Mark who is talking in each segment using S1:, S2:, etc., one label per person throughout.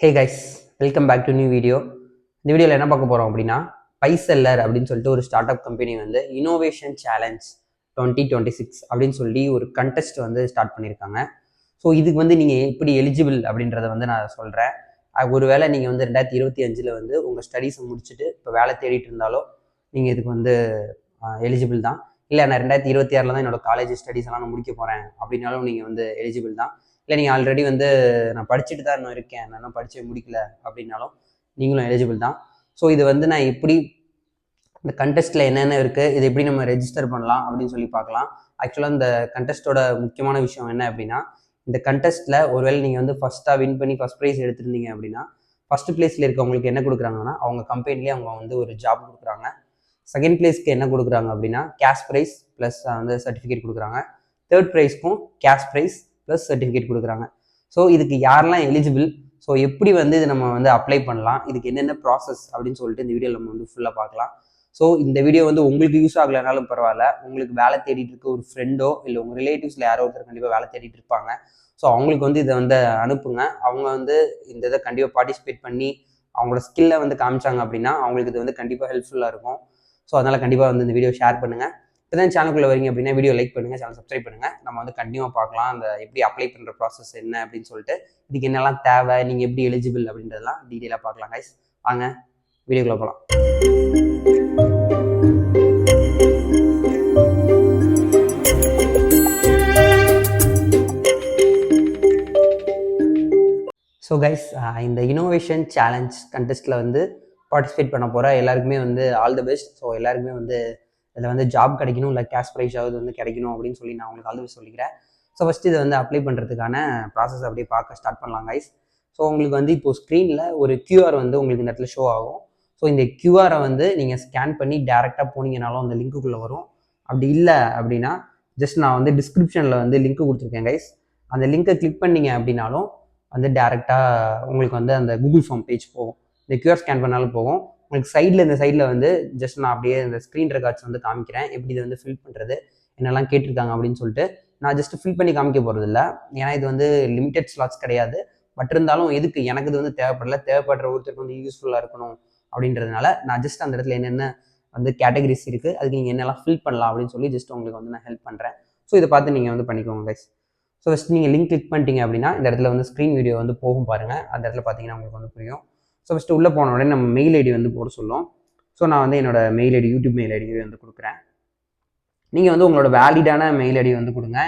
S1: Hey guys, welcome back to new video. இந்த வீடியோவில் என்ன பார்க்க போகிறோம் அப்படின்னா, பைசெல்லர் அப்படின்னு சொல்லிட்டு ஒரு ஸ்டார்ட் அப் கம்பெனி வந்து இனோவேஷன் சேலஞ்ச் 2026 அப்படின்னு சொல்லி ஒரு கண்டெஸ்ட் வந்து ஸ்டார்ட் பண்ணியிருக்காங்க. ஸோ இதுக்கு வந்து நீங்கள் எப்படி எலிஜிபிள் அப்படின்றத வந்து நான் சொல்கிறேன். ஒருவேளை நீங்கள் வந்து 2025 வந்து உங்கள் ஸ்டடீஸை முடிச்சுட்டு இப்போ வேலை தேடிட்டு இருந்தாலும் நீங்கள் இதுக்கு வந்து எலிஜிபிள் தான். இல்லை நான் 2026 தான் என்னோட காலேஜ் ஸ்டடீஸ் எல்லாம் நான் முடிக்க போகிறேன் அப்படின்னாலும் நீங்கள் வந்து எலிஜிபிள் தான். இல்லை நீங்கள் ஆல்ரெடி வந்து நான் படிச்சுட்டு தான் இன்னும் இருக்கேன், நான் இன்னும் படிச்சு முடிக்கல அப்படின்னாலும் நீங்களும் எலிஜிபிள் தான். ஸோ இது வந்து நான் எப்படி இந்த கண்டெஸ்ட்டில் என்னென்ன இருக்குது, இது எப்படி நம்ம ரெஜிஸ்டர் பண்ணலாம் அப்படின்னு சொல்லி பார்க்கலாம். ஆக்சுவலாக இந்த கண்டெஸ்ட்டோட முக்கியமான விஷயம் என்ன அப்படின்னா, இந்த கண்டெஸ்ட்டில் ஒருவேளை நீங்கள் வந்து ஃபஸ்ட்டாக வின் பண்ணி ஃபஸ்ட் ப்ரைஸ் எடுத்திருந்தீங்க அப்படின்னா, ஃபஸ்ட் பிளேஸில் இருக்கவங்களுக்கு என்ன கொடுக்குறாங்கன்னா, அவங்க கம்பெனிலேயே அவங்க வந்து ஒரு ஜாப் கொடுக்குறாங்க. செகண்ட் பிளேஸ்க்கு என்ன கொடுக்குறாங்க அப்படின்னா, கேஷ் ப்ரைஸ் ப்ளஸ் வந்து சர்டிஃபிகேட் கொடுக்குறாங்க. தேர்ட் ப்ரைஸ்க்கும் கேஷ் ப்ரைஸ் ப்ளஸ் சர்டிஃபிகேட் கொடுக்குறாங்க. ஸோ இதுக்கு யாரெல்லாம் எலிஜிபிள், ஸோ எப்படி வந்து இது நம்ம வந்து அப்ளை பண்ணலாம், இதுக்கு என்னென்ன ப்ராசஸ் அப்படின்னு சொல்லிட்டு இந்த வீடியோவில் நம்ம வந்து ஃபுல்லாக பார்க்கலாம். ஸோ இந்த வீடியோ வந்து உங்களுக்கு யூஸ் ஆகலைனாலும் பரவாயில்ல, உங்களுக்கு வேலை தேடிட்டு இருக்க ஒரு ஃப்ரெண்டோ இல்லை உங்கள் ரிலேட்டிவ்ஸில் யாரோ ஒருத்தர் கண்டிப்பாக வேலை தேடிட்டு இருப்பாங்க. ஸோ அவங்களுக்கு வந்து இதை வந்து அனுப்புங்க. அவங்க வந்து இந்த இதை கண்டிப்பாக பார்ட்டிசிபேட் பண்ணி அவங்களோட ஸ்கில்லை வந்து காமிச்சாங்க அப்படின்னா அவங்களுக்கு இது வந்து கண்டிப்பாக ஹெல்ப்ஃபுல்லாக இருக்கும். ஸோ அதனால் கண்டிப்பாக வந்து இந்த வீடியோ ஷேர் பண்ணுங்கள். இப்போ தான் சேனலுக்குள்ளே வரீங்க அப்படின்னா வீடியோ லைக் பண்ணுங்கள், சேனல் சப்ஸ்கிரைப் பண்ணுங்கள். நம்ம வந்து கண்டினியூவாக பார்க்கலாம் அந்த எப்படி அப்ளை பண்ணுற ப்ராசஸ் என்ன அப்படின்னு சொல்லிட்டு, இதுக்கு என்னெல்லாம் தேவை, நீங்கள் எப்படி எலிஜிபிள் அப்படின்றதெல்லாம் டீட்டெயிலாக பார்க்கலாம் கைஸ். வாங்க வீடியோக்குள்ளே போகலாம். ஸோ கைஸ், இந்த இனோவேஷன் சேலஞ்ச் கண்டெஸ்ட்டில் வந்து பார்ட்டிசிபேட் பண்ண போகிற எல்லாருக்குமே வந்து ஆல் தி பெஸ்ட். ஸோ எல்லாருக்குமே வந்து இதில் வந்து ஜாப் கிடைக்கணும், இல்லை கேஷ் ப்ரைஸாவது வந்து கிடைக்கணும் அப்படின்னு சொல்லி நான் உங்களுக்கு ஆல் தி பெஸ்ட் சொல்லிக்கிறேன். ஸோ ஃபஸ்ட்டு இதை வந்து அப்ளை பண்ணுறதுக்கான ப்ராசஸ் அப்படியே பார்க்க ஸ்டார்ட் பண்ணலாம் கைஸ். ஸோ உங்களுக்கு வந்து இப்போது ஸ்க்ரீனில் ஒரு QR வந்து உங்களுக்கு இந்த இடத்துல ஷோ ஆகும். ஸோ இந்த QRை வந்து நீங்கள் ஸ்கேன் பண்ணி டேரெக்டாக போனீங்கனாலும் அந்த லிங்க்குள்ளே வரும். அப்படி இல்லை அப்படின்னா ஜஸ்ட் நான் வந்து டிஸ்கிரிப்ஷனில் வந்து லிங்க் கொடுத்துருக்கேன் கைஸ். அந்த லிங்க்கை கிளிக் பண்ணிங்க அப்படின்னாலும் வந்து டேரெக்டாக உங்களுக்கு வந்து அந்த கூகுள் ஃபார்ம் பேஜ் போகும். இந்த QR ஸ்கேன் பண்ணாலும் போகும். உங்களுக்கு சைடில் இந்த சைடில் வந்து ஜஸ்ட் நான் அப்படியே இந்த ஸ்க்ரீன் ரெக்கார்ட்ஸ் வந்து காமிக்கிறேன், எப்படி இதை வந்து ஃபில் பண்ணுறது, என்னெல்லாம் கேட்டிருக்காங்க அப்படின்னு சொல்லிட்டு. நான் ஜஸ்ட் ஃபில் பண்ணி காமிக்க போகிறது இல்லை, ஏன்னா இது வந்து லிமிடெட் ஸ்லாட்ஸ் கிடையாது. பட் இருந்தாலும் எதுக்கு எனக்கு இது வந்து தேவைப்படுற ஒருத்தருக்கு வந்து யூஸ்ஃபுல்லாக இருக்கணும் அப்படின்றதுனால நான் ஜஸ்ட் அந்த இடத்துல என்னென்ன வந்து கேட்டகரிஸ் இருக்குது, அதுக்கு நீங்கள் என்னெல்லாம் ஃபில் பண்ணலாம் அப்படின்னு சொல்லி ஜஸ்ட் உங்களுக்கு வந்து நான் ஹெல்ப் பண்ணுறேன். ஸோ இதை பார்த்து நீங்கள் வந்து பண்ணிக்கோங்க கைஸ். ஸோ ஃபஸ்ட் நீங்கள் லிங்க் கிளிக் பண்ணிட்டீங்க அப்படின்னா இந்த இடத்துல வந்து ஸ்க்ரீன் வீடியோ வந்து போகும் பாருங்கள், அந்த இடத்துல பார்த்தீங்கன்னா உங்களுக்கு வந்து புரியும். ஸோ ஃபஸ்ட்டு உள்ளே போன உடனே நம்ம மெயில் ஐடி வந்து போட சொல்லும். ஸோ நான் வந்து என்னோட mail ID, YouTube mail ID வந்து கொடுக்குறேன். நீங்கள் வந்து உங்களோட வேலிடான மெயில் ஐடி வந்து கொடுங்க.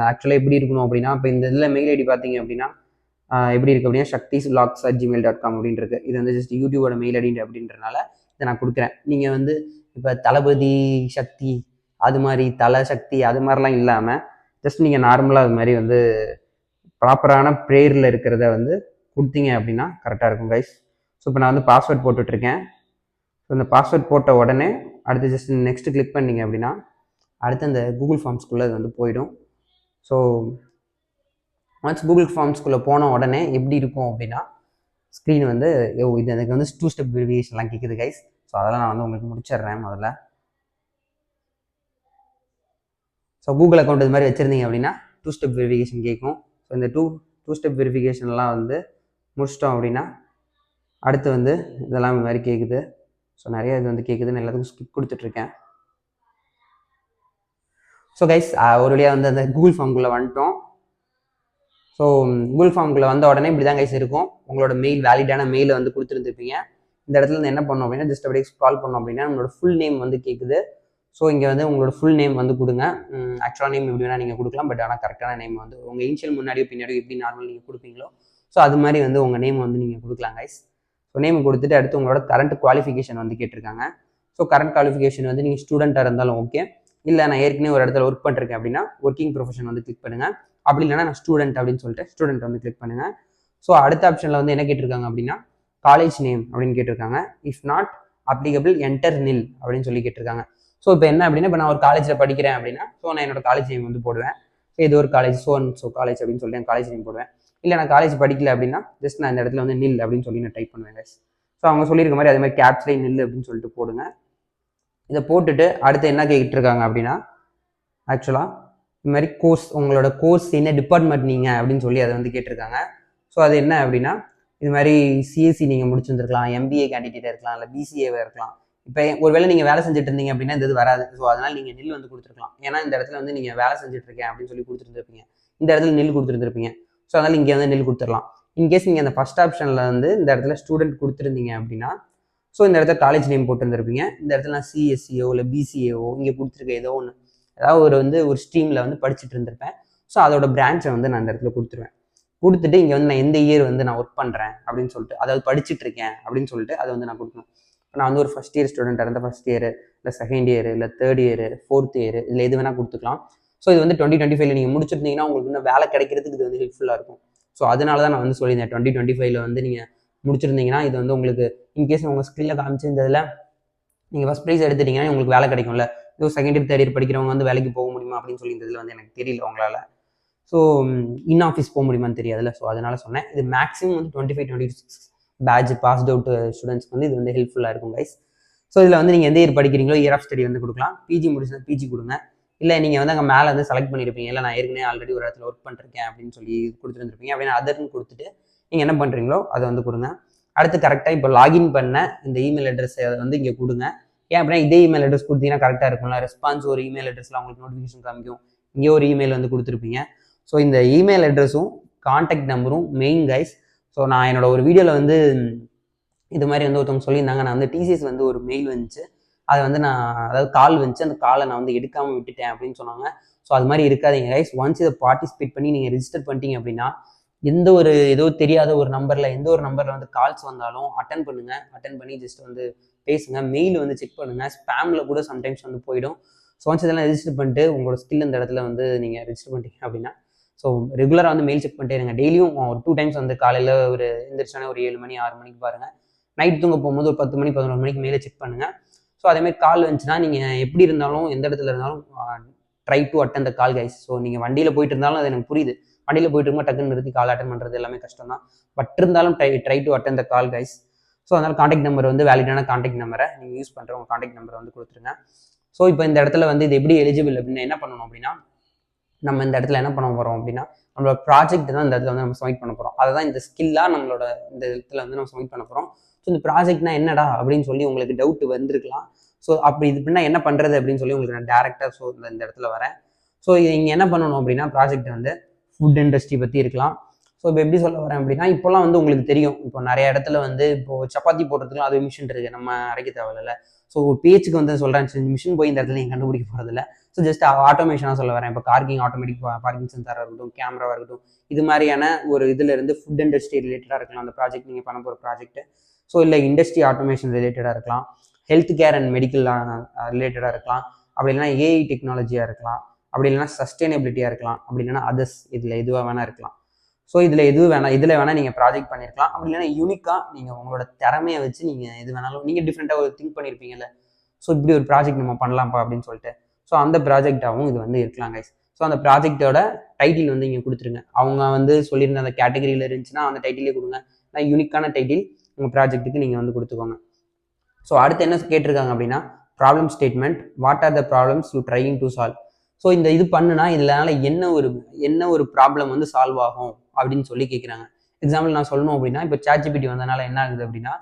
S1: ஆக்சுவலாக எப்படி இருக்கணும் அப்படின்னா, இப்போ இந்த இதில் மெயில் ஐடி பார்த்தீங்க அப்படின்னா எப்படி இருக்குது அப்படின்னா shaktisvlogs@gmail.com அப்படின்றது. இது வந்து ஜஸ்ட் யூடியூபோட மெயில் ஐடி அப்படின்றனால இதை நான் கொடுக்குறேன். நீங்கள் வந்து இப்போ தளபதி சக்தி அது மாதிரி தலை சக்தி அது மாதிரிலாம் இல்லாமல் ஜஸ்ட் நீங்கள் நார்மலாக அது மாதிரி வந்து ப்ராப்பரான ப்ரேயரில் இருக்கிறத வந்து கொடுத்தீங்க அப்படின்னா கரெக்டாக இருக்கும் கைஸ். ஸோ இப்போ நான் வந்து பாஸ்வேர்ட் போட்டுட்ருக்கேன். ஸோ இந்த பாஸ்வேர்ட் போட்ட உடனே அடுத்து ஜஸ்ட் நெக்ஸ்ட்டு கிளிக் பண்ணிங்க அப்படின்னா அடுத்து அந்த கூகுள் ஃபார்ம்ஸ்குள்ளே அது வந்து போயிடும். ஸோ ஒன்ஸ் கூகுள் ஃபார்ம்ஸ்குள்ளே போன உடனே எப்படி இருக்கும் அப்படின்னா ஸ்க்ரீன் வந்து இது எனக்கு வந்து 2 ஸ்டெப் வெரிஃபிகேஷன்லாம் கேட்குது கைஸ். ஸோ அதெல்லாம் நான் வந்து உங்களுக்கு முடிச்சிடுறேன் முதல்ல. ஸோ கூகுள் அக்கௌண்ட் இது மாதிரி வச்சுருந்தீங்க அப்படின்னா 2 ஸ்டெப் வெரிஃபிகேஷன் கேட்கும். ஸோ இந்த டூ ஸ்டெப் வெரிஃபிகேஷன்லாம் வந்து முடிச்சிட்டோம் அப்படின்னா அடுத்து வந்து இதெல்லாம் இந்த மாதிரி கேட்குது. ஸோ நிறைய இது வந்து கேட்குதுன்னு எல்லாத்துக்கும் ஸ்கிப் கொடுத்துட்ருக்கேன். ஸோ கைஸ், ஒரு வழியாக வந்து அந்த கூகுள் ஃபார்ம்குள்ளே வந்துட்டோம். ஸோ கூகுள் ஃபார்ம்குள்ளே வந்த உடனே இப்படி தான் கைஸ் இருக்கும். உங்களோட மெயில் வேலிடான மெயிலை வந்து கொடுத்துருந்துருப்பீங்க. இந்த இடத்துல இருந்து என்ன பண்ணோம் அப்படின்னா ஜஸ்ட் அப்படியே ஸ்க்ரால் பண்ணோம் அப்படின்னா நம்மளோட ஃபுல் நேம் வந்து கேட்குது. ஸோ இங்கே வந்து உங்களோட ஃபுல் நேம் வந்து கொடுங்க. ஆக்சுவலாக நேம் எப்படி வேணால் நீங்கள் கொடுக்கலாம், பட் ஆனால் கரெக்டான நேம் வந்து உங்கள் இனிஷியல் முன்னாடியோ பின்னாடியோ எப்படி நார்மல் நீங்கள் கொடுப்பீங்களோ ஸோ அது மாதிரி வந்து உங்கள் நேம் வந்து நீங்கள் கொடுக்கலாம் கைஸ். ஸோ நேம் கொடுத்துட்டு அடுத்து உங்களோட கரண்ட் குவாலிஃபிகேஷன் வந்து கேட்டிருக்காங்க. ஸோ கரண்ட் குவாலிஃபிகேஷன் வந்து நீங்கள் ஸ்டூடெண்ட்டாக இருந்தாலும் ஓகே, இல்லை நான் ஏற்கனவே ஒரு இடத்துல ஒர்க் பண்ணிருக்கேன் அப்படின்னா ஒர்க்கிங் ப்ரொஃபஷன் வந்து கிளிக் பண்ணுங்கள். அப்படி இல்லைனா நான் ஸ்டூடெண்ட் அப்படின்னு சொல்லிட்டு ஸ்டூடெண்ட் வந்து கிளிக் பண்ணுங்கள். ஸோ அடுத்த ஆப்ஷனில் வந்து என்ன கேட்டிருக்காங்க அப்படின்னா காலேஜ் நேம் அப்படின்னு கேட்டிருக்காங்க. இஃப் நாட் அப்ளிகபிள் என்டர் நில் அப்படின்னு சொல்லி கேட்டிருக்காங்க. ஸோ இப்போ என்ன அப்படின்னா, இப்போ நான் ஒரு காலேஜில் படிக்கிறேன் அப்படின்னா ஸோ நான் என்னோட காலேஜ் நேம் வந்து போடுவேன். ஸோ இது ஒரு காலேஜ் ஸோ காலேஜ் அப்படின்னு சொல்லிட்டு என் காலேஜ் நேம் போடுவேன். இல்லை நான் காலேஜ் படிக்கல அப்படின்னா ஜஸ்ட் நான் இந்த இடத்துல வந்து நில் அப்படின்னு சொல்லி நான் டைப் பண்ணுவேன். ஸோ அவங்க சொல்லியிருக்க மாதிரி அதே மாதிரி கேப்ஸ்லேயே நில் அப்படின்னு சொல்லிட்டு போடுங்க. இதை போட்டுட்டு அடுத்து என்ன கேட்டிருக்காங்க அப்படின்னா ஆக்சுவலாக இது மாதிரி கோர்ஸ், உங்களோட கோர்ஸ் என்ன டிபார்ட்மெண்ட் நீங்கள் அப்படின்னு சொல்லி அதை வந்து கேட்டிருக்காங்க. ஸோ அது என்ன அப்படின்னா இது மாதிரி சிஎஸ்சி நீங்கள் முடிச்சிருந்துருக்கலாம், எம்பிஏ கேண்டிடேட்டாக இருக்கலாம், இல்லை பிசிஏவாக இருக்கலாம். இப்போ ஒருவேளை நீங்கள் வேலை செஞ்சுட்டு இருந்தீங்க அப்படின்னா இந்த இது வராது. ஸோ அதனால் நீங்கள் நில் வந்து கொடுத்துருக்கலாம். ஏன்னா இந்த இடத்துல வந்து நீங்கள் வேலை செஞ்சுட்டு இருக்கேன் அப்படின்னு சொல்லி கொடுத்துருந்துருப்பீங்க, இந்த இடத்துல நில் கொடுத்துருந்துருப்பீங்க. ஸோ அதனால் இங்கே வந்து நில் கொடுத்துடலாம். இன்கேஸ் நீங்கள் அந்த ஃபர்ஸ்ட் ஆப்ஷனில் வந்து இந்த இடத்துல ஸ்டூடெண்ட் கொடுத்துருந்தீங்க அப்படின்னா, ஸோ இந்த இடத்துல காலேஜ் நேம் போட்டுருந்துருப்பீங்க. இந்த இடத்துல நான் சிஎஸ்சியோ இல்லை பிசிஏஓ இங்கே கொடுத்துருக்கேன் ஏதோ ஒன்று, ஏதாவது ஒரு ஸ்ட்ரீமில் வந்து படிச்சுட்டு இருந்திருப்பேன். ஸோ அதோட பிரான்ச்சை வந்து நான் இந்த இடத்துல கொடுத்துருவேன். கொடுத்துட்டு இங்கே வந்து நான் எந்த இயர் வந்து நான் ஒர்க் பண்ணுறேன் அப்படின்னு சொல்லிட்டு, அதாவது படிச்சுட்டு இருக்கேன் அப்படின்னு சொல்லிட்டு அதை வந்து நான் கொடுக்கணும். நான் வந்து ஒரு ஃபஸ்ட் இயர் ஸ்டூடெண்ட்டாக இருந்தால் ஃபஸ்ட் இயர், இல்லை செகண்ட் இயர், இல்லை தேர்ட் இயர், ஃபோர்த் இயர், இதில் எது வேணால் கொடுத்துக்கலாம். ஸோ இது வந்து 2025 நீங்கள் முடிச்சிருந்தீங்கன்னா உங்களுக்கு இன்னும் வேலை கிடைக்கிறதுக்கு இது வந்து ஹெல்ப்ஃபுல்லாக இருக்கும். ஸோ அதனால தான் நான் வந்து சொல்லியிருந்தேன் 2025 வந்து நீங்கள் முடிச்சிருந்தீங்கன்னா இது வந்து உங்களுக்கு இன்கேஸ் உங்கள் ஸ்கில்லை காமிச்சிருந்ததில் நீங்கள் ஃபஸ்ட் ப்ரைஸ் எடுத்துட்டீங்கன்னா உங்களுக்கு வேலை கிடைக்கும்ல. இது செகண்ட் இயர் தேர்ட் இயர் படிக்கிறவங்க வந்து வேலைக்கு போக முடியுமா அப்படின்னு சொல்லியிருந்ததில் வந்து எனக்கு தெரியல உங்களால். ஸோ இன் ஆஃபீஸ் போக முடியுமான்னு தெரியாதுல்ல. ஸோ அதனால சொன்னேன். இது மேக்ஸிமம் வந்து 25-26 பேட்ச் பாஸ்ட் அவுட் ஸ்டூடெண்ட்ஸ்க்கு வந்து இது வந்து ஹெல்ப்ஃபுல்லாக இருக்கும் கைஸ். ஸோ இதில் வந்து நீங்கள் எந்த இயர் படிக்கிறீங்களோ இயர் ஆஃப் ஸ்டடி வந்து கொடுக்கலாம். பிஜி முடிச்சா பிஜி கொடுங்க. இல்லை நீங்கள் வந்து அங்கே மேலே வந்து செலக்ட் பண்ணியிருப்பீங்க, இல்லை நான் ஏற்கனவே ஆல்ரெடி ஒரு இடத்துல ஒர்க் பண்ணிருக்கேன் அப்படின்னு சொல்லி கொடுத்துருந்துருப்பீங்க. அப்படின்னா அதர்னு கொடுத்துட்டு நீங்கள் என்ன பண்ணுறீங்களோ அதை வந்து கொடுங்க. அடுத்து கரெக்டாக இப்போ லாகின் பண்ண இந்த இமெயில் அட்ரஸ் அதை வந்து இங்கே கொடுங்க. ஏன் அப்படின்னா இதே இமெயில் அட்ரஸ் கொடுத்தீங்கன்னா கரெக்டாக இருக்கும்ல. ரெஸ்பான்ஸ் ஒரு இமெயில் அட்ரஸில் உங்களுக்கு நோட்டிஃபிகேஷன் காமிக்கும். இங்கே ஒரு இமெயில் வந்து கொடுத்துருப்பீங்க. ஸோ இந்த இமெயில் அட்ரஸும் கான்டாக்ட் நம்பரும் மெயின் கைஸ். ஸோ நான் என்னோட ஒரு வீடியோவில் வந்து இது மாதிரி வந்து ஒருத்தவங்க சொல்லியிருந்தாங்க. நான் வந்து டிசிஎஸ் வந்து ஒரு மெயில் வந்துச்சு, அதை வந்து நான் அதாவது கால் வந்துச்சு, அந்த காலை நான் வந்து எடுக்காமல் விட்டுட்டேன் அப்படின்னு சொன்னாங்க. ஸோ அது மாதிரி இருக்காதீங்க கைஸ். ஒன்ஸ் இதை பார்ட்டிசிபேட் பண்ணி நீங்கள் ரிஜிஸ்டர் பண்ணிட்டீங்க அப்படின்னா எந்த ஒரு ஏதோ தெரியாத ஒரு நம்பரில் எந்த ஒரு நம்பரில் வந்து கால்ஸ் வந்தாலும் அட்டன் பண்ணுங்கள். அட்டன் பண்ணி ஜஸ்ட் வந்து பேசுங்க. மெயில் வந்து செக் பண்ணுங்கள். ஸ்பேமில் கூட சம்டைம்ஸ் வந்து போயிடும். ஸோ ஒன்ஸ் இதெல்லாம் ரெஜிஸ்டர் பண்ணிட்டு உங்களோட ஸ்கில் இந்த இடத்துல வந்து நீங்கள் ரெஜிஸ்டர் பண்ணிட்டீங்க அப்படின்னா ஸோ ரெகுலராக வந்து மெயில் செக் பண்ணிட்டே இருங்க. டெய்லியும் ஒரு 2 டைம்ஸ் வந்து காலையில் ஒரு எந்திரிச்சானே ஒரு 7 மணி 6 மணிக்கு பாருங்கள். நைட் தூங்க போகும்போது ஒரு 10 மணி 11 மணிக்கு மெயிலை செக் பண்ணுங்கள். ஸோ அதேமாதிரி கால் வந்துச்சுன்னா நீங்கள் எப்படி இருந்தாலும் எந்த இடத்துல இருந்தாலும் try to attend the call guys. So நீங்கள் வண்டியில் போயிட்டு இருந்தாலும் அது எனக்கு புரியுது. வண்டியில் போயிட்டு இருக்கும்போது டக்குன்னு நிறுத்தி கால் அட்டன் பண்ணுறது எல்லாமே கஷ்டம் தான். பட் இருந்தாலும் try to attend the call guys. So அதனால் கான்டாக்ட் நம்பர் வந்து வேலிடான கான்டாக்ட் நம்பரை நீங்கள் யூஸ் பண்ணுற உங்கள் கான்டாக்ட் நம்பரை வந்து கொடுத்துருங்க. ஸோ இப்போ இந்த இடத்துல வந்து இது எப்படி எலிஜிபிள் அப்படின்னு என்ன பண்ணணும் அப்படின்னா, நம்ம இந்த இடத்துல என்ன பண்ண போகிறோம் அப்படின்னா நம்மளோட ப்ராஜெக்ட் தான் இந்த இடத்துல வந்து நம்ம சப்மிட் பண்ண போகிறோம். அதை தான் இந்த ஸ்கில்லாக நம்மளோட இந்த இடத்துல வந்து நம்ம சப்மிட் பண்ண போகிறோம். ஸோ இந்த ப்ராஜெக்ட்னா என்னடா அப்படின்னு சொல்லி உங்களுக்கு டவுட் வந்திருக்கலாம். ஸோ அப்படி இது பண்ணால் என்ன பண்ணுறது அப்படின்னு சொல்லி உங்களுக்கு நான் டேரெக்டாக ஸோ இந்த இடத்துல வரேன். ஸோ இங்கே என்ன பண்ணணும் அப்படின்னா ப்ராஜெக்ட் வந்து ஃபுட் இண்டஸ்ட்ரி பற்றி இருக்கலாம். ஸோ இப்போ எப்படி சொல்ல வரேன் அப்படின்னா இப்போலாம் வந்து உங்களுக்கு தெரியும், இப்போ நிறைய இடத்துல வந்து இப்போ சப்பாத்தி போடுறதுக்குலாம் அது மிஷின் இருக்குது, நம்ம அரைக்க தேவையில்ல. ஸோ ஒரு பேச்சுக்கு வந்து சொல்கிறேன், மிஷின் போய் இந்த இடத்துல நீங்கள் கண்டுபிடிக்க போகிறதில்ல. ஸோ ஜஸ்ட் ஆட்டோமேஷனாக சொல்ல வரேன். இப்போ கார்கிங் ஆட்டோமேட்டிக் பார்க்கிங் சென்சாராக இருக்கட்டும், கேமராவாக இருக்கட்டும், இது மாதிரியான ஒரு இதில் இருந்து ஃபுட் இண்டஸ்ட்ரி ரிலேட்டடாக இருக்கலாம் அந்த ப்ராஜெக்ட் நீங்கள் பண்ண போகிற ப்ராஜெக்ட். ஸோ இல்லை இண்டஸ்ட்ரி ஆட்டோமேஷன் ரிலேட்டடாக இருக்கலாம், ஹெல்த் கேர் அண்ட் மெடிக்கல் ரிலேட்டடாக இருக்கலாம், அப்படி இல்லைனா ஏஐ டெக்னாலஜியாக இருக்கலாம், அப்படி இல்லைனா சஸ்டைனபிலிட்டியாக இருக்கலாம், அப்படி இல்லைனா அதர்ஸ் இதில் எதுவாக வேணா இருக்கலாம். ஸோ இதில் எது வேணால் இதில் வேணால் நீங்கள் ப்ராஜெக்ட் பண்ணியிருக்கலாம். அப்படி இல்லைனா யூனிக்காக நீங்கள் உங்களோட திறமையை வச்சு நீங்கள் எது வேணாலும் நீங்கள் டிஃப்ரெண்ட்டாக ஒரு திங்க் பண்ணியிருப்பீங்கல்ல, ஸோ இப்படி ஒரு ப்ராஜெக்ட் நம்ம பண்ணலாம்ப்பா அப்படின்னு சொல்லிட்டு. ஸோ அந்த ப்ராஜெக்டாகவும் இது வந்து இருக்கலாம் கைஸ். ஸோ அந்த ப்ராஜெக்டோட டைட்டில் வந்து இங்கே கொடுத்துருங்க. அவங்க வந்து சொல்லியிருந்த அந்த கேட்டகரியில் இருந்துச்சுன்னா அந்த டைட்டிலே கொடுங்க. நான் யூனிக்கான டைட்டில் உங்கள் ப்ராஜெக்ட்டுக்கு நீங்கள் வந்து கொடுத்துக்கோங்க. ஸோ அடுத்து என்ன கேட்டிருக்காங்க அப்படின்னா problem statement, what are the problems you trying to solve. So இந்த இது பண்ணுனா இதனால என்ன ஒரு ப்ராப்ளம் வந்து சால்வ் ஆகும் அப்படின்னு சொல்லி கேட்குறாங்க. எக்ஸாம்பிள் நான் சொல்லணும் அப்படின்னா இப்போ ChatGPT வந்தனால என்ன ஆகுது அப்படின்னா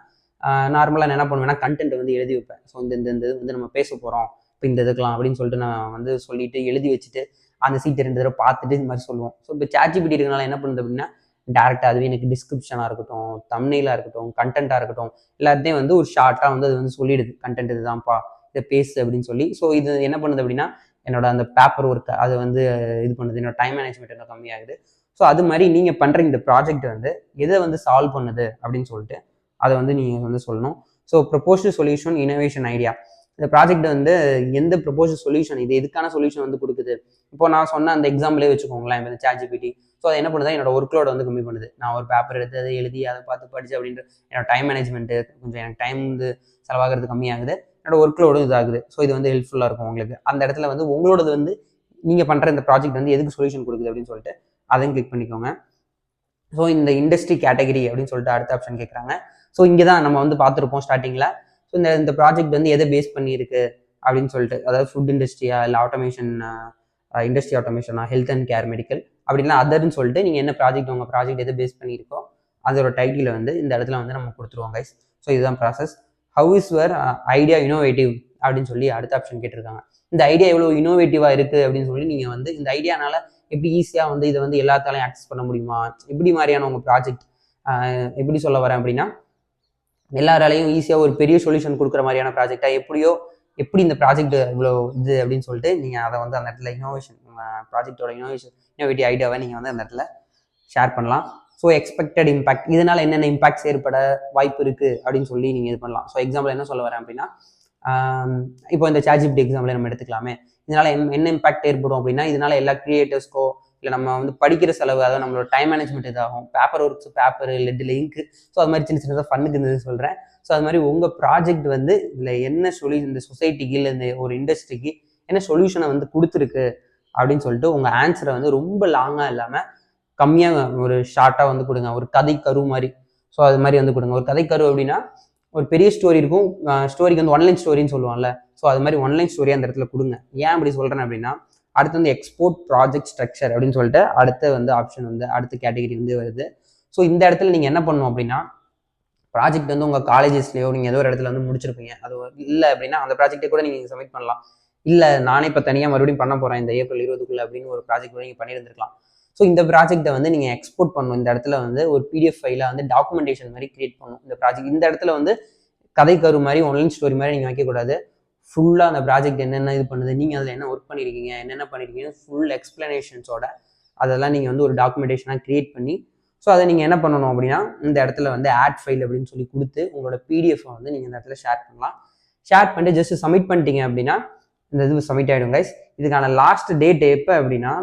S1: நார்மலாக நான் என்ன பண்ணுவேன்னா கண்டென்ட் வந்து எழுதி வைப்பேன். ஸோ இந்த இது வந்து நம்ம பேச போகிறோம் இப்போ இந்த இதுக்கலாம் அப்படின்னு சொல்லிட்டு நான் வந்து சொல்லிட்டு எழுதி வச்சுட்டு அந்த சீட்டை 2 தடவை பார்த்துட்டு இது மாதிரி சொல்லுவோம். ஸோ இப்போ ChatGPT இருக்கனால என்ன பண்ணுது அப்படின்னா டேரெக்டாக அதுவே எனக்கு டிஸ்கிரிப்ஷனாக இருக்கட்டும், தம்ப்நெயிலாக இருக்கட்டும், கண்டென்ட்டாக இருக்கட்டும், எல்லாத்தையும் வந்து ஒரு ஷார்ட்டாக வந்து அது வந்து சொல்லிடுது. கண்டென்ட் இதுதான்ப்பா, இதை பேசு அப்படின்னு சொல்லி. ஸோ இது என்ன பண்ணுது அப்படின்னா என்னோட அந்த பேப்பர் ஒர்க் அதை வந்து இது பண்ணுது, என்னோட டைம் மேனேஜ்மெண்ட் என்ன கம்மியாகுது. ஸோ அது மாதிரி நீங்கள் பண்ணுற இந்த ப்ராஜெக்ட் வந்து எதை வந்து சால்வ் பண்ணுது அப்படின்னு சொல்லிட்டு அதை வந்து நீங்கள் வந்து சொல்லணும். So proposed solution, innovation idea. இந்த ப்ராஜெக்ட் வந்து எந்த ப்ரொபோஸ்டு சொல்யூஷன் இது எதுக்கான சொல்யூஷன் வந்து கொடுக்குது. இப்போ நான் சொன்ன அந்த எக்ஸாம்பிளே வச்சுக்கோங்களேன், இப்போ ChatGPT. ஸோ அதை என்ன பண்ணுது, என்னோட ஒர்க் லோட வந்து கம்மி பண்ணுது. நான் ஒரு பேப்பர் எடுத்து அதை எழுதி அதை பார்த்து படிச்சு அப்படின்ற என்னோட டைம் மேனேஜ்மெண்ட்டு கொஞ்சம் எனக்கு டைம் வந்து செலவாகிறது கம்மியாகுது, என்னோட ஒர்க் லோடும் இதாகுது. ஸோ இது வந்து ஹெல்ப்ஃபுல்லாக இருக்கும் உங்களுக்கு. அந்த இடத்துல வந்து உங்களோடது வந்து நீங்கள் பண்ணுற இந்த ப்ராஜெக்ட் வந்து எதுக்கு சொல்யூஷன் கொடுக்குது அப்படின்னு சொல்லிட்டு அதையும் கிளிக் பண்ணிக்கோங்க. ஸோ இந்த இண்டஸ்ட்ரி கேட்டகரி அப்படின்னு சொல்லிட்டு அடுத்த ஆப்ஷன் கேட்குறாங்க. ஸோ இங்கே தான் நம்ம வந்து பார்த்துருப்போம் ஸ்டார்டிங்கில். ஸோ இந்த ப்ராஜெக்ட் வந்து எதை பேஸ் பண்ணியிருக்கு அப்படின்னு சொல்லிட்டு, அதாவது ஃபுட் இண்டஸ்ட்ரியா இல்லை ஆட்டோமேஷன், இண்டஸ்ட்ரி ஆட்டோமேஷனா, ஹெல்த் அண்ட் கேர் மெடிக்கல் அப்படின்னா அதர்ன்னு சொல்லிட்டு நீங்கள் என்ன ப்ராஜெக்ட் உங்கள் ப்ராஜெக்ட் எதை பேஸ் பண்ணியிருக்கோ அதோட டைட்டில் வந்து இந்த இடத்துல வந்து நம்ம கொடுத்துருவோம் கைஸ். ஸோ இதுதான் process. How is your idea innovative அப்படின்னு சொல்லி அடுத்த ஆப்ஷன் கேட்டிருக்காங்க. இந்த ஐடியா எவ்வளோ இனோவேட்டிவாக இருக்குது அப்படின்னு சொல்லி நீங்கள் வந்து இந்த ஐடியானால எப்படி ஈஸியாக வந்து இதை வந்து எல்லாத்தாலையும் ஆக்சஸ் பண்ண முடியுமா, எப்படி மாதிரியான உங்கள் ப்ராஜெக்ட் எப்படி சொல்ல வரேன் அப்படின்னா, எல்லாராலையும் ஈஸியாக ஒரு பெரிய சொல்யூஷன் கொடுக்குற மாதிரியான ப்ராஜெக்டாக எப்படி இந்த ப்ராஜெக்ட் இவ்வளோ இது அப்படின்னு சொல்லிட்டு நீங்கள் அதை வந்து அந்த இடத்துல ப்ராஜெக்டோட இனோவேட்டிவ் ஐடியாவை நீங்கள் வந்து அந்த இடத்துல ஷேர் பண்ணலாம். ஸோ எக்ஸ்பெக்டட் இம்பாக்ட், இதனால் என்னென்ன இம்பாக்ட்ஸ் ஏற்பட வாய்ப்பு இருக்குது அப்படின்னு சொல்லி நீங்கள் இது பண்ணலாம். ஸோ எக்ஸாம்பிள் என்ன சொல்ல வரேன் அப்படின்னா, இப்போ இந்த ChatGPT எக்ஸாம்பிளே நம்ம எடுத்துக்கலாமே. இதனால் என்ன இம்பாக்ட் ஏற்படும் அப்படின்னா, இதனால் எல்லா கிரியேட்டர்ஸ்க்கோ இல்லை நம்ம வந்து படிக்கிற செலவு, அதாவது நம்மளோட டைம் மேனேஜ்மெண்ட் இதாகும். பேப்பர் லெட்டில் இங்கு, ஸோ அது மாதிரி சின்ன சின்னதாக ஃபண்ணுக்கு இருந்தது சொல்கிறேன். ஸோ அது மாதிரி உங்கள் ப்ராஜெக்ட் வந்து இதில் என்ன இந்த சொசைட்டிக்கு இல்லை இந்த ஒரு இண்டஸ்ட்ரிக்கு என்ன சொல்யூஷனை வந்து கொடுத்துருக்கு அப்படின்னு சொல்லிட்டு உங்கள் ஆன்சரை வந்து ரொம்ப லாங்காக இல்லாமல் கம்மியாக ஒரு ஷார்ட்டாக வந்து கொடுங்க. ஒரு கதை கரு மாதிரி. ஸோ அது மாதிரி வந்து கொடுங்க. ஒரு கதை கரு அப்படின்னா ஒரு பெரிய ஸ்டோரி இருக்கும். ஸ்டோரிக்கு வந்து ஒன்லைன் ஸ்டோரின்னு சொல்லுவாங்கல்ல. ஸோ அது மாதிரி ஒன்லைன் ஸ்டோரியாக அந்த இடத்துல கொடுங்க. ஏன் அப்படி சொல்கிறேன் அப்படின்னா, அடுத்து வந்து எக்ஸ்போர்ட் ப்ராஜெக்ட் ஸ்ட்ரக்சர் அப்படின்னு சொல்லிட்டு அடுத்த வந்து ஆப்ஷன் வந்து அடுத்த கேட்டகரி வந்து வருது. ஸோ இந்த இடத்துல நீங்கள் என்ன பண்ணணும் அப்படின்னா, ப்ராஜெக்ட் வந்து உங்கள் காலேஜஸ்லேயோ நீங்கள் ஏதோ ஒரு இடத்துல வந்து முடிச்சிருப்பீங்க. அது இல்லை அப்படின்னா அந்த ப்ராஜெக்டை கூட நீங்கள் சப்மிட் பண்ணலாம். இல்லை நானே இப்போ தனியாக மறுபடியும் பண்ண போகிறேன் இந்த ஏப்ரல் 20 அப்படின்னு ஒரு ப்ராஜெக்ட் கூட நீங்கள் பண்ணியிருந்துருக்கலாம். ஸோ இந்த ப்ராஜெக்ட்டை வந்து நீங்கள் எக்ஸ்போர்ட் பண்ணணும். இந்த இடத்துல வந்து ஒரு PDF ஃபைலாக வந்து டாக்குமெண்டேஷன் மாதிரி கிரியேட் பண்ணணும். இந்த ப்ராஜெக்ட் இந்த இடத்துல வந்து கதை கரு மாதிரி ஒன்லைன் ஸ்டோரி மாதிரி நீங்கள் வைக்கக்கூடாது. ஃபுல்லாக அந்த ப்ராஜெக்ட் என்னென்ன இது பண்ணுது, நீங்கள் அதில் என்ன ஒர்க் பண்ணியிருக்கீங்க, என்னென்ன பண்ணியிருக்கீங்கன்னு ஃபுல் எக்ஸ்பிளனேஷன்ஸோட அதெல்லாம் நீங்கள் வந்து ஒரு டாக்குமெண்டேஷனாக கிரியேட் பண்ணி, ஸோ அதை நீங்கள் என்ன பண்ணணும் அப்படின்னா, இந்த இடத்துல வந்து ஆட் ஃபைல் அப்படின்னு சொல்லி கொடுத்து உங்களோட PDF-ஐ வந்து நீங்கள் இந்த இடத்துல ஷேர் பண்ணலாம். ஷேர் பண்ணிட்டு ஜஸ்ட் சப்மிட் பண்ணிட்டீங்க அப்படின்னா இந்த இது சப்மிட் ஆகிடும் கைஸ். இதுக்கான லாஸ்ட் டேட் எப்போ அப்படின்னா,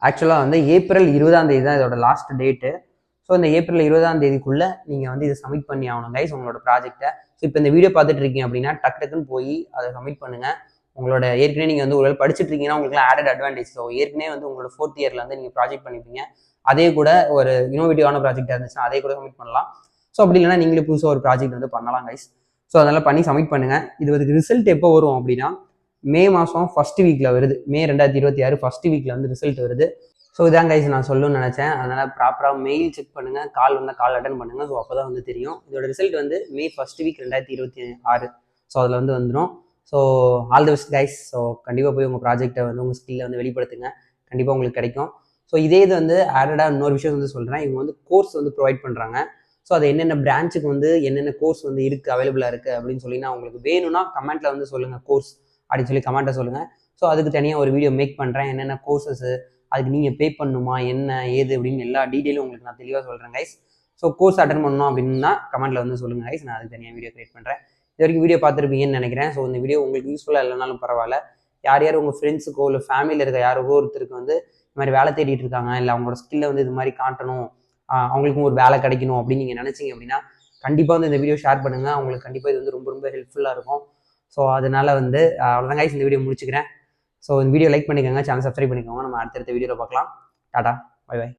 S1: ஆக்சுவலாக வந்து ஏப்ரல் 20 தான் இதோட லாஸ்ட் டேட்டு. ஸோ இந்த ஏப்ரல் 20 நீங்கள் வந்து இதை சப்மிட் பண்ணி ஆகணும் கைஸ் உங்களோட ப்ராஜெக்டை. ஸோ இப்போ இந்த வீடியோ பார்த்துட்டு இருக்கீங்க அப்படின்னா டக்குன்னு போய் அதை சப்மிட் பண்ணுங்கள். உங்களோட ஏற்கனவே நீங்கள் வந்து ஒரு படிச்சுட்டு இருக்கீங்கன்னா உங்களுக்கு ஆடட் அட்வான்டேஜ். ஸோ ஏற்கனவே வந்து உங்களோட 4th இயரில் வந்து நீங்கள் ப்ராஜெக்ட் பண்ணிப்பீங்க. அதே கூட ஒரு இனோவேட்டிவான ப்ராஜெக்டாக இருந்துச்சுன்னா அதே கூட சப்மிட் பண்ணலாம். ஸோ அப்படி இல்லைன்னா நீங்களே புதுசாக ஒரு ப்ராஜெக்ட் வந்து பண்ணலாம் கைஸ். ஸோ அதெல்லாம் பண்ணி சப்மிட் பண்ணுங்கள். இதுக்கு ரிசல்ட் எப்போ வரும் அப்படின்னா, மே மாதம் ஃபர்ஸ்ட் வீக்கில் வருது. மே 2026 ஃபர்ஸ்ட் வீக்கில் வந்து ரிசல்ட் வருது. ஸோ இதான் கைஸ் நான் சொல்லணும்னு நினச்சேன். அதனால் ப்ராப்பராக மெயில் செக் பண்ணுங்கள், கால் வந்தால் கால் அட்டன் பண்ணுங்கள். ஸோ அப்போ தான் வந்து தெரியும். இதோட ரிசல்ட் வந்து மே ஃபர்ஸ்ட் வீக் 2026. ஸோ அதில் வந்து வந்துடும். So all the best guys. So கண்டிப்பாக போய் உங்கள் ப்ராஜெக்டை வந்து உங்கள் ஸ்கில்லை வந்து வெளிப்படுத்துங்க. கண்டிப்பாக உங்களுக்கு கிடைக்கும். ஸோ இதே இது வந்து ஆடடாக இன்னொரு விஷயம் வந்து சொல்கிறேன். இவங்க வந்து கோர்ஸ் வந்து ப்ரொவைட் பண்ணுறாங்க. ஸோ அது என்னென்ன பிரான்ச்சுக்கு வந்து என்னென்ன கோர்ஸ் வந்து இருக்குது, அவைலபிளாக இருக்குது அப்படின்னு சொல்லி நான் உங்களுக்கு வேணும்னா கமெண்ட்டில் வந்து சொல்லுங்கள், கோர்ஸ் அப்படின்னு சொல்லி கமெண்ட்டை சொல்லுங்கள். ஸோ அதுக்கு தனியாக ஒரு வீடியோ மேக் பண்ணுறேன். என்னென்ன கோர்சஸ்ஸு, அதுக்கு நீங்கள் பே பண்ணணுமா, என்ன ஏது அப்படின்னு எல்லா டீட்டெயிலும் உங்களுக்கு நான் தெளிவாக சொல்கிறேன் கைஸ். ஸோ கோர்ஸ் அட்டன் பண்ணணும் அப்படின்னா கமெண்ட்டில் வந்து சொல்லுங்கள் கைஸ். நான் அதுக்கு தனியாக வீடியோ கிரியேட் பண்ணுறேன். இது வரைக்கும் வீடியோ பார்த்துருப்பீங்கன்னு நினைக்கிறேன். ஸோ இந்த வீடியோ உங்களுக்கு யூஸ்ஃபுல்லாக இல்லைனாலும் பரவாயில்ல. யார் உங்கள் ஃப்ரெண்ட்ஸுக்கோ இல்லை ஃபேமிலியில் இருக்க யாருக்கோ ஒருத்தருக்கு வந்து இது மாதிரி வேலை தேடிட்டு இருக்காங்க, இல்லை அவங்களோட ஸ்கில்லை வந்து இது மாதிரி காட்டணும், அவங்களுக்கும் ஒரு வேலை கிடைக்கணும் அப்படின்னு நீங்கள் நினச்சிங்க அப்படின்னா கண்டிப்பாக வந்து இந்த வீடியோ ஷேர் பண்ணுங்கள். அவங்களுக்கு கண்டிப்பாக இது வந்து ரொம்ப ரொம்ப ஹெல்ப்ஃபுல்லாக இருக்கும். ஸோ அதனால் வந்து அவ்வளோதான் கைஸ், இந்த வீடியோ முடிச்சுக்கிறேன். ஸோ இந்த வீடியோ லைக் பண்ணிக்கோங்க, சேனல் சப்ஸ்கிரைப் பண்ணிக்கோங்க. நம்ம அடுத்தடுத்த வீடியோவில் பார்க்கலாம். Tata, bye by.